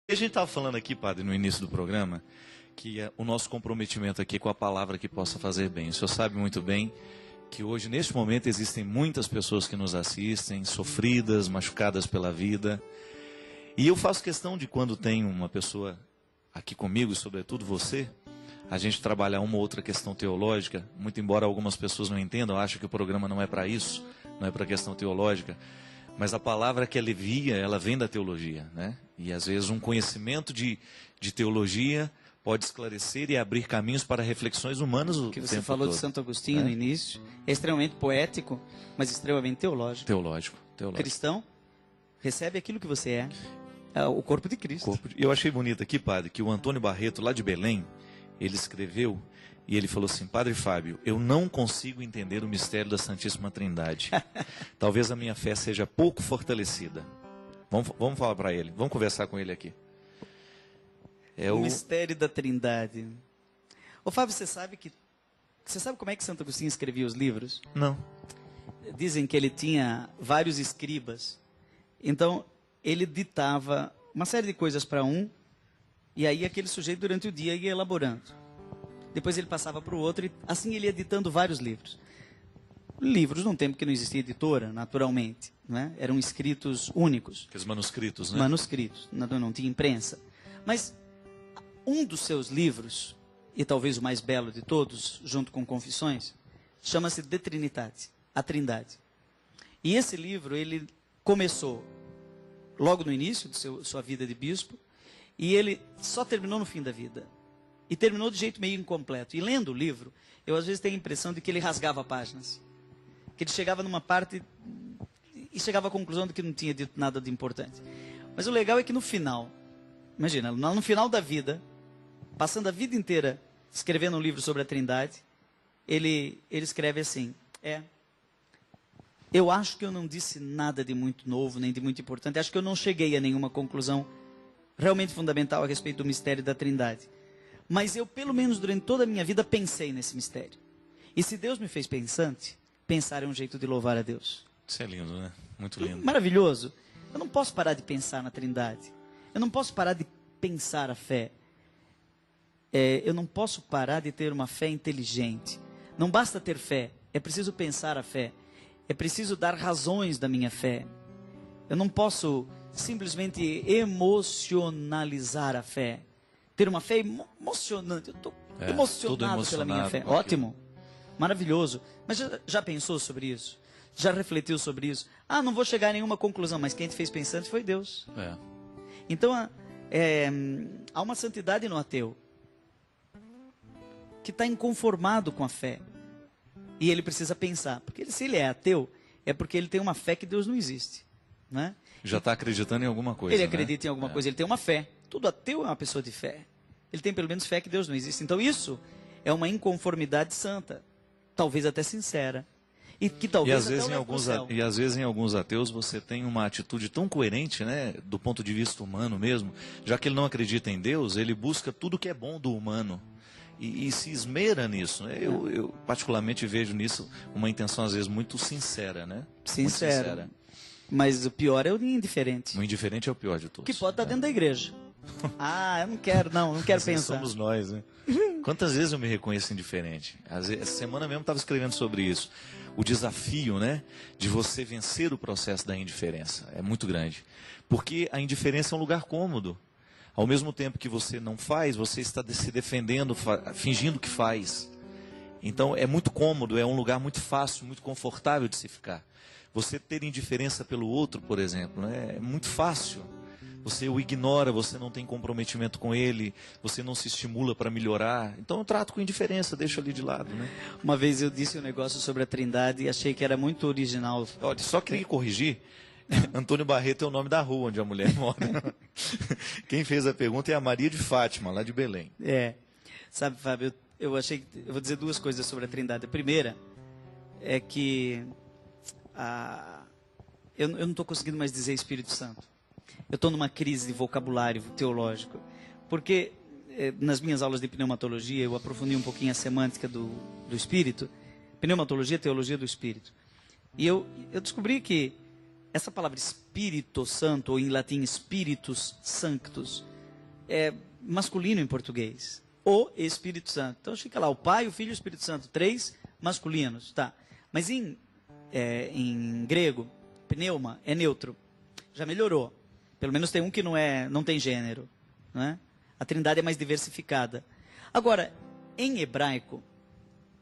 A gente estava falando aqui, padre, no início do programa, que o nosso comprometimento aqui com a palavra que possa fazer bem. O senhor sabe muito bem que hoje, neste momento, existem muitas pessoas que nos assistem, sofridas, machucadas pela vida. E eu faço questão de, quando tem uma pessoa aqui comigo, e sobretudo você, a gente trabalhar uma ou outra questão teológica, muito embora algumas pessoas não entendam, acham que o programa não é para isso, não é para questão teológica. Mas a palavra que alivia, ela vem da teologia, né? E às vezes um conhecimento de teologia pode esclarecer e abrir caminhos para reflexões humanas o que você tempo falou todo. de Santo Agostinho no início, é extremamente poético, mas extremamente teológico. Teológico. Cristão, recebe aquilo que você é o corpo de Cristo. Eu achei bonito aqui, padre, que o Antônio Barreto, lá de Belém, ele escreveu e ele falou assim: Padre Fábio, eu não consigo entender o mistério da Santíssima Trindade. Talvez a minha fé seja pouco fortalecida. Vamos falar para ele, vamos conversar com ele aqui. O mistério da Trindade. Ô Fábio, você sabe como é que Santo Agostinho escrevia os livros? Não. Dizem que ele tinha vários escribas. Então, ele ditava uma série de coisas para um, e aí aquele sujeito durante o dia ia elaborando. Depois ele passava para o outro e assim ele ia editando vários livros. Livros num tempo que não existia editora, naturalmente, né? Eram escritos únicos. Aqueles manuscritos, né? Manuscritos, não tinha imprensa. Mas um dos seus livros, e talvez o mais belo de todos, junto com Confissões, chama-se De Trinitate, a Trindade. E esse livro, ele começou logo no início de sua vida de bispo, e ele só terminou no fim da vida. E terminou de jeito meio incompleto. E lendo o livro, eu às vezes tenho a impressão de que ele rasgava páginas. Que ele chegava numa parte e chegava à conclusão de que não tinha dito nada de importante. Mas o legal é que no final, imagina, no final da vida, passando a vida inteira escrevendo um livro sobre a Trindade, ele escreve assim: eu acho que eu não disse nada de muito novo, nem de muito importante. Acho que eu não cheguei a nenhuma conclusão realmente fundamental a respeito do mistério da Trindade. Mas eu, pelo menos durante toda a minha vida, pensei nesse mistério. E se Deus me fez pensante, pensar é um jeito de louvar a Deus. Isso é lindo, né? Muito lindo. Maravilhoso. Eu não posso parar de pensar na Trindade. Eu não posso parar de pensar a fé. Eu não posso parar de ter uma fé inteligente. Não basta ter fé, é preciso pensar a fé. É preciso dar razões da minha fé. Eu não posso simplesmente emocionalizar a fé. Ter uma fé emocionante. Eu estou emocionado pela minha fé. Ótimo. Maravilhoso. Mas já pensou sobre isso? Já refletiu sobre isso? Não vou chegar a nenhuma conclusão, mas quem te fez pensante foi Deus. Então, há uma santidade no ateu que está inconformado com a fé. E ele precisa pensar. Porque se ele é ateu, é porque ele tem uma fé que Deus não existe. Né? Já está acreditando em alguma coisa. Ele acredita em alguma coisa, ele tem uma fé. Todo ateu é uma pessoa de fé. Ele tem pelo menos fé que Deus não existe. Então isso é uma inconformidade santa. Talvez até sincera. E que talvez às vezes em alguns ateus você tem uma atitude tão coerente, né, do ponto de vista humano mesmo. Já que ele não acredita em Deus, ele busca tudo que é bom do humano. E se esmera nisso, né? Eu particularmente vejo nisso uma intenção às vezes muito sincera, né? Sincera. Mas o pior é o indiferente. O indiferente é o pior de todos. Que pode estar dentro da igreja. Eu não quero assim pensar. Somos nós, né? Quantas vezes eu me reconheço indiferente? Essa semana mesmo estava escrevendo sobre isso. O desafio, né, de você vencer o processo da indiferença é muito grande. Porque a indiferença é um lugar cômodo. Ao mesmo tempo que você não faz, você está se defendendo, fingindo que faz. Então é muito cômodo, é um lugar muito fácil, muito confortável de se ficar. Você ter indiferença pelo outro, por exemplo, né, é muito fácil. Você o ignora, você não tem comprometimento com ele, você não se estimula para melhorar. Então eu trato com indiferença, deixo ali de lado, né? Uma vez eu disse um negócio sobre a Trindade e achei que era muito original. Olha, só queria corrigir. Antônio Barreto é o nome da rua onde a mulher mora. Quem fez a pergunta é a Maria de Fátima, lá de Belém. Sabe, Fábio, eu vou dizer duas coisas sobre a Trindade. A primeira é que eu não estou conseguindo mais dizer Espírito Santo. Eu estou numa crise de vocabulário teológico. Porque nas minhas aulas de pneumatologia eu aprofundei um pouquinho a semântica do Espírito. Pneumatologia, teologia do Espírito. E eu descobri que essa palavra Espírito Santo, ou em latim Spiritus Sanctus, é masculino em português. O Espírito Santo. Então fica lá, o Pai, o Filho e o Espírito Santo. 3 masculinos, tá. Mas em grego, pneuma é neutro. Já melhorou. Pelo menos tem um que não tem gênero. Não é? A trindade é mais diversificada. Agora, em hebraico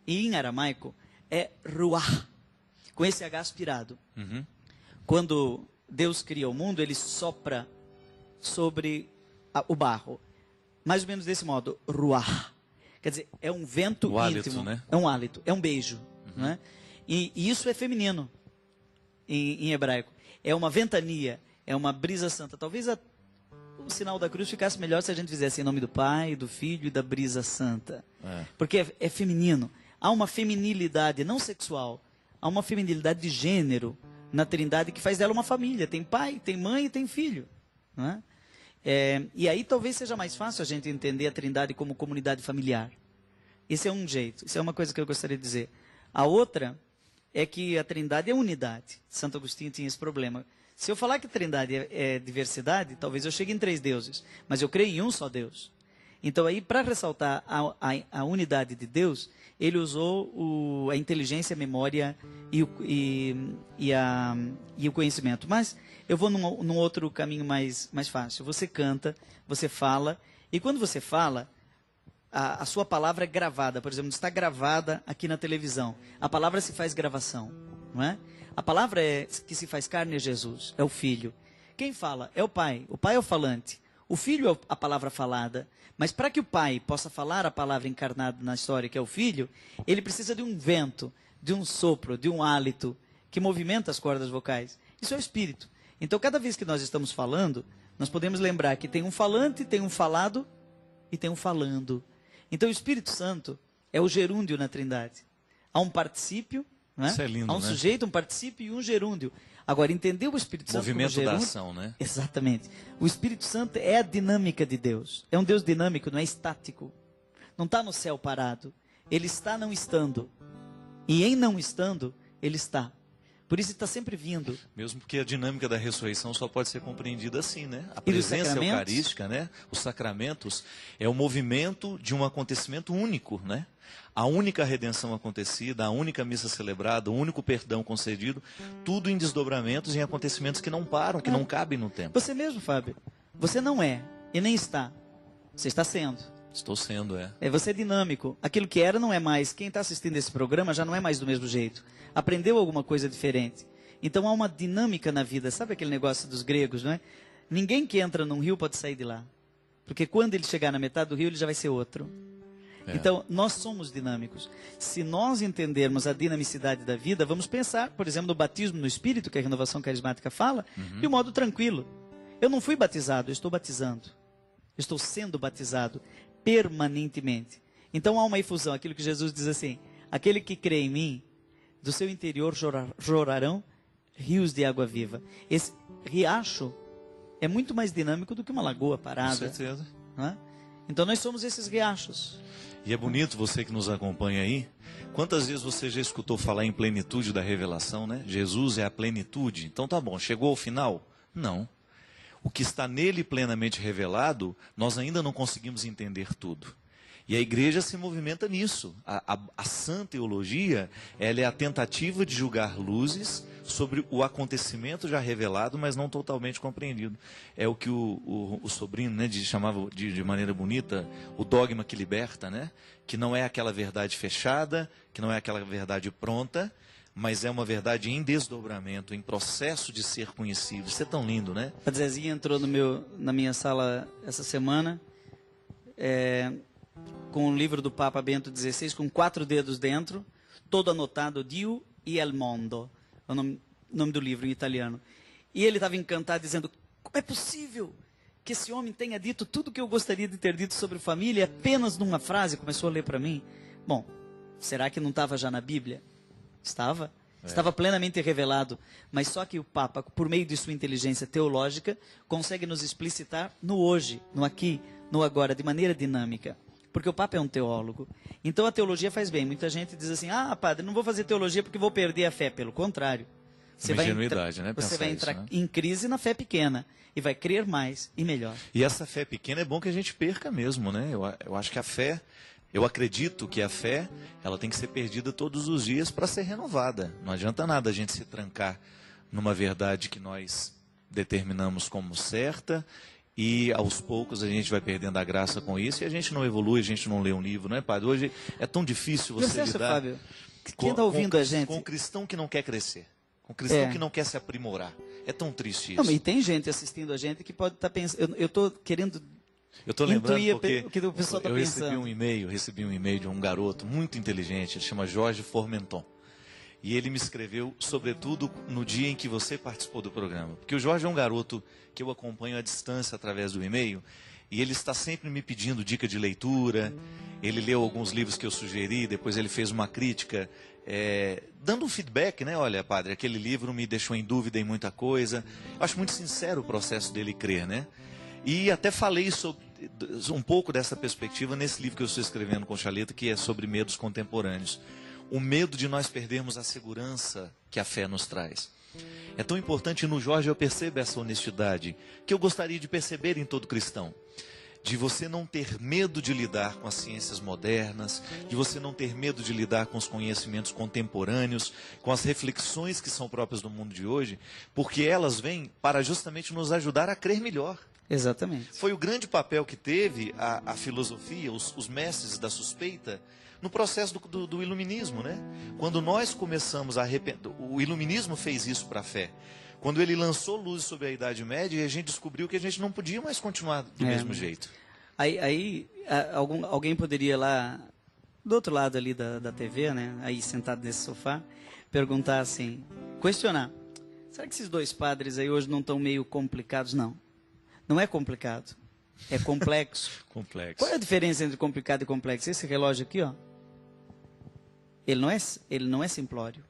e em aramaico, é ruach, com esse H aspirado. Uhum. Quando Deus cria o mundo, ele sopra sobre o barro. Mais ou menos desse modo, ruach. Quer dizer, é um vento o hálito, íntimo. Né? É um hálito, é um beijo. Né? E isso é feminino em hebraico. É uma ventania, é uma brisa santa. Talvez o sinal da cruz ficasse melhor se a gente fizesse em nome do Pai, do Filho e da brisa santa. Porque é feminino. Há uma feminilidade não sexual, há uma feminilidade de gênero na Trindade que faz dela uma família. Tem pai, tem mãe e tem filho. Não é? E aí talvez seja mais fácil a gente entender a Trindade como comunidade familiar. Esse é um jeito, isso é uma coisa que eu gostaria de dizer. A outra é que a Trindade é unidade. Santo Agostinho tinha esse problema. Se eu falar que a Trindade é diversidade, talvez eu chegue em 3 deuses, mas eu creio em um só Deus. Então aí, para ressaltar a unidade de Deus, ele usou a inteligência, a memória e o conhecimento. Mas eu vou num outro caminho mais fácil. Você canta, você fala, e quando você fala, a sua palavra é gravada. Por exemplo, está gravada aqui na televisão. A palavra se faz gravação, não é? A palavra que se faz carne é Jesus, é o Filho. Quem fala é o Pai. O Pai é o falante. O Filho é a palavra falada. Mas para que o Pai possa falar a palavra encarnada na história, que é o Filho, ele precisa de um vento, de um sopro, de um hálito que movimenta as cordas vocais. Isso é o Espírito. Então, cada vez que nós estamos falando, nós podemos lembrar que tem um falante, tem um falado e tem um falando. Então, o Espírito Santo é o gerúndio na Trindade. Há um particípio, né? Isso é lindo, há um sujeito, um particípio e um gerúndio. Agora, entender o Espírito Santo movimento como gerúndio, da ação, né? Exatamente. O Espírito Santo é a dinâmica de Deus. É um Deus dinâmico, não é estático. Não está no céu parado. Ele está não estando. E em não estando, ele está. Por isso está sempre vindo. Mesmo porque a dinâmica da ressurreição só pode ser compreendida assim, né? A presença eucarística, né? Os sacramentos é o movimento de um acontecimento único, né? A única redenção acontecida, a única missa celebrada, o único perdão concedido, tudo em desdobramentos e em acontecimentos que não param, que não cabem no tempo. Você mesmo, Fábio. Você não é e nem está. Você está sendo. Estou sendo, Você é dinâmico. Aquilo que era não é mais. Quem está assistindo esse programa já não é mais do mesmo jeito. Aprendeu alguma coisa diferente. Então há uma dinâmica na vida. Sabe aquele negócio dos gregos, não é? Ninguém que entra num rio pode sair de lá. Porque quando ele chegar na metade do rio, ele já vai ser outro. Então, nós somos dinâmicos. Se nós entendermos a dinamicidade da vida, vamos pensar, por exemplo, no batismo no Espírito, que a renovação carismática fala, de um modo tranquilo. Eu não fui batizado, eu estou batizando. Eu estou sendo batizado permanentemente. Então há uma efusão, aquilo que Jesus diz assim: aquele que crê em mim, do seu interior jorarão rios de água viva. Esse riacho é muito mais dinâmico do que uma lagoa parada. Com certeza. Não é? Então nós somos esses riachos. E é bonito você que nos acompanha aí. Quantas vezes você já escutou falar em plenitude da revelação, né? Jesus é a plenitude. Então tá bom, chegou ao final? Não. O que está nele plenamente revelado, nós ainda não conseguimos entender tudo. E a igreja se movimenta nisso. A sã teologia, ela é a tentativa de julgar luzes sobre o acontecimento já revelado, mas não totalmente compreendido. É o que o Sobrinho, né, chamava de maneira bonita, o dogma que liberta, né? Que não é aquela verdade fechada, que não é aquela verdade pronta, mas é uma verdade em desdobramento, em processo de ser conhecido. Isso é tão lindo, né? A Zezinha entrou na minha sala essa semana, com o livro do Papa Bento XVI, com 4 dedos dentro, todo anotado, Dio e el mondo, é o nome do livro em italiano. E ele estava encantado, dizendo: como é possível que esse homem tenha dito tudo o que eu gostaria de ter dito sobre família apenas numa frase? Começou a ler para mim. Bom, será que não estava já na Bíblia? Estava. Estava plenamente revelado. Mas só que o Papa, por meio de sua inteligência teológica, consegue nos explicitar no hoje, no aqui, no agora, de maneira dinâmica. Porque o Papa é um teólogo. Então a teologia faz bem. Muita gente diz assim: ah, padre, não vou fazer teologia porque vou perder a fé. Pelo contrário. Você Uma vai ingenuidade, né? Você Pensar vai isso, entrar né? em crise na fé pequena e vai crer mais e melhor. E essa fé pequena é bom que a gente perca mesmo, né? Eu acho que a fé, eu acredito que a fé, ela tem que ser perdida todos os dias para ser renovada. Não adianta nada a gente se trancar numa verdade que nós determinamos como certa e aos poucos a gente vai perdendo a graça com isso e a gente não evolui, a gente não lê um livro, não é, padre? Hoje é tão difícil você acha, lidar Fábio, quem está ouvindo a gente... com um cristão que não quer crescer, com um cristão É. que não quer se aprimorar. É tão triste Não, isso. e tem gente assistindo a gente que pode estar pensando... Eu estou querendo... Eu estou lembrando intuir porque o que o pessoal tá eu pensando. recebi um e-mail de um garoto muito inteligente, ele chama Jorge Formenton. E ele me escreveu, sobretudo, no dia em que você participou do programa. Porque o Jorge é um garoto que eu acompanho à distância através do e-mail, e ele está sempre me pedindo dica de leitura, ele leu alguns livros que eu sugeri, depois ele fez uma crítica, dando um feedback, né? Olha, padre, aquele livro me deixou em dúvida em muita coisa. Eu acho muito sincero o processo dele crer, né? E até falei sobre um pouco dessa perspectiva nesse livro que eu estou escrevendo com Chaleta, que é sobre medos contemporâneos. O medo de nós perdermos a segurança que a fé nos traz. É tão importante, no Jorge eu percebo essa honestidade, que eu gostaria de perceber em todo cristão. De você não ter medo de lidar com as ciências modernas, de você não ter medo de lidar com os conhecimentos contemporâneos, com as reflexões que são próprias do mundo de hoje, porque elas vêm para justamente nos ajudar a crer melhor. Exatamente. Foi o grande papel que teve a filosofia, os mestres da suspeita, no processo do iluminismo, né? Quando nós começamos o iluminismo fez isso para a fé. Quando ele lançou luz sobre a Idade Média, a gente descobriu que a gente não podia mais continuar do mesmo jeito. Alguém poderia lá, do outro lado ali da TV, né? Aí sentado nesse sofá, perguntar assim, questionar. Será que esses dois padres aí hoje não estão meio complicados? Não. Não é complicado. É complexo. Complexo. Qual é a diferença entre complicado e complexo? Esse relógio aqui, ó. Ele não é simplório.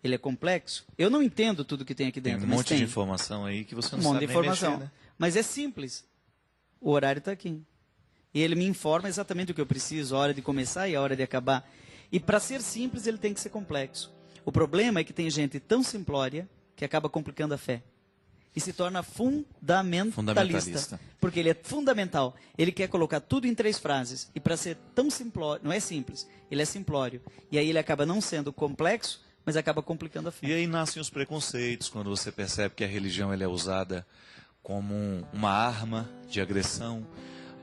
Ele é complexo. Eu não entendo tudo que tem aqui dentro, Tem um monte de informação aí que você não sabe nem mexer, né? Mas é simples. O horário está aqui. E ele me informa exatamente o que eu preciso, a hora de começar e a hora de acabar. E para ser simples, ele tem que ser complexo. O problema é que tem gente tão simplória que acaba complicando a fé. E se torna fundamentalista. Porque ele é fundamental. Ele quer colocar tudo em 3 frases. E para ser tão simplório, não é simples, ele é simplório. E aí ele acaba não sendo complexo, mas acaba complicando a fé. E aí nascem os preconceitos, quando você percebe que a religião ela é usada como uma arma de agressão.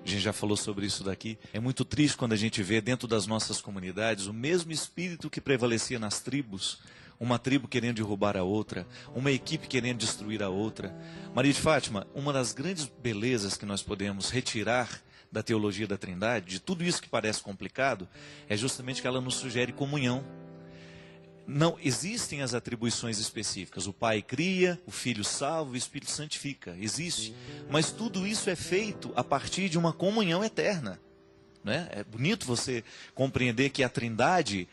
A gente já falou sobre isso daqui. É muito triste quando a gente vê dentro das nossas comunidades o mesmo espírito que prevalecia nas tribos. Uma tribo querendo derrubar a outra, uma equipe querendo destruir a outra. Maria de Fátima, uma das grandes belezas que nós podemos retirar da teologia da Trindade, de tudo isso que parece complicado, é justamente que ela nos sugere comunhão. Não existem as atribuições específicas. O Pai cria, o Filho salva, o Espírito santifica. Existe. Mas tudo isso é feito a partir de uma comunhão eterna. Né? É bonito você compreender que a Trindade,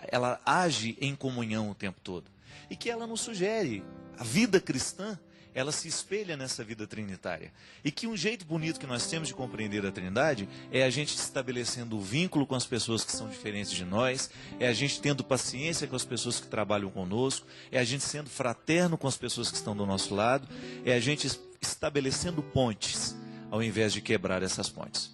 ela age em comunhão o tempo todo. E que ela nos sugere, a vida cristã, ela se espelha nessa vida trinitária. E que um jeito bonito que nós temos de compreender a Trindade é a gente estabelecendo o vínculo com as pessoas que são diferentes de nós, é a gente tendo paciência com as pessoas que trabalham conosco, é a gente sendo fraterno com as pessoas que estão do nosso lado, é a gente estabelecendo pontes, ao invés de quebrar essas pontes.